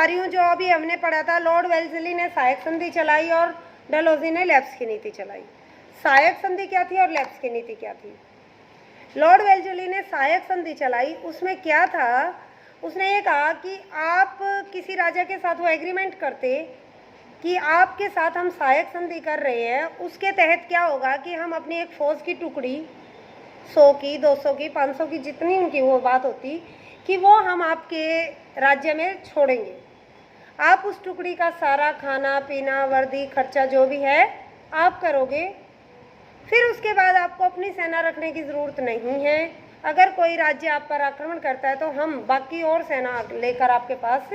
बता रही हूँ जो अभी हमने पढ़ा था, लॉर्ड वेल्लेस्ली ने सहायक संधि चलाई और डलहौजी ने लेप्स की नीति चलाई। सहायक संधि क्या थी और लेप्स की नीति क्या थी? लॉर्ड वेल्लेस्ली ने सहायक संधि चलाई, उसमें क्या था, उसने ये कहा कि आप किसी राजा के साथ वो एग्रीमेंट करते कि आपके साथ हम सहायक संधि कर रहे हैं, उसके तहत क्या होगा कि हम अपनी एक फौज की टुकड़ी 100 की, 200 की, 500 की, जितनी उनकी वो बात होती कि वो हम आपके राज्य में छोड़ेंगे। आप उस टुकड़ी का सारा खाना पीना, वर्दी, खर्चा जो भी है आप करोगे। फिर उसके बाद आपको अपनी सेना रखने की ज़रूरत नहीं है। अगर कोई राज्य आप पर आक्रमण करता है तो हम बाकी और सेना लेकर आपके पास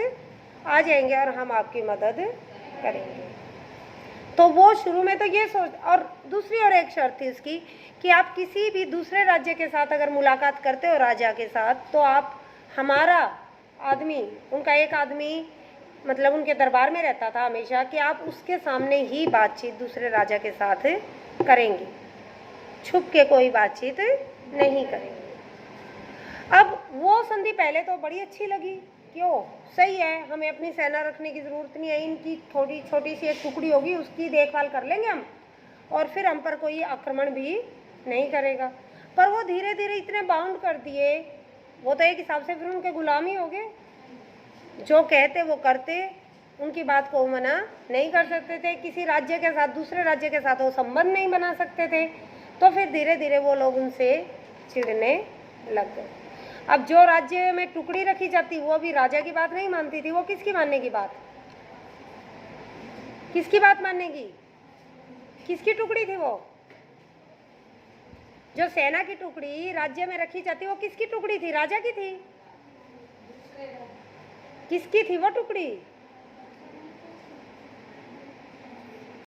आ जाएंगे और हम आपकी मदद करेंगे। तो वो शुरू में तो ये सोच, और दूसरी और एक शर्त थी इसकी कि आप किसी भी दूसरे राज्य के साथ अगर मुलाकात करते हो राजा के साथ, तो आप हमारा आदमी, उनका एक आदमी मतलब उनके दरबार में रहता था हमेशा, कि आप उसके सामने ही बातचीत दूसरे राजा के साथ करेंगे, छुप के कोई बातचीत नहीं करेंगे। अब वो संधि पहले तो बड़ी अच्छी लगी, क्यों, सही है, हमें अपनी सेना रखने की ज़रूरत नहीं है, इनकी थोड़ी छोटी सी एक टुकड़ी होगी उसकी देखभाल कर लेंगे हम, और फिर हम पर कोई आक्रमण भी नहीं करेगा। पर वो धीरे धीरे इतने बाउंड कर दिए, वो तो एक हिसाब से फिर उनके गुलाम ही हो गए, जो कहते वो करते, उनकी बात को मना नहीं कर सकते थे, किसी राज्य के साथ, दूसरे राज्य के साथ वो संबंध नहीं बना सकते थे। तो फिर धीरे धीरे वो लोग उनसे चिढ़ने लग गए। अब जो राज्य में टुकड़ी रखी जाती वो भी राजा की बात नहीं मानती थी, वो किसकी मानने की बात, किसकी बात मानेगी, किसकी टुकड़ी थी वो? जो सेना की टुकड़ी राज्य में रखी जाती वो किसकी टुकड़ी थी? राजा की थी। किसकी थी वो टुकड़ी?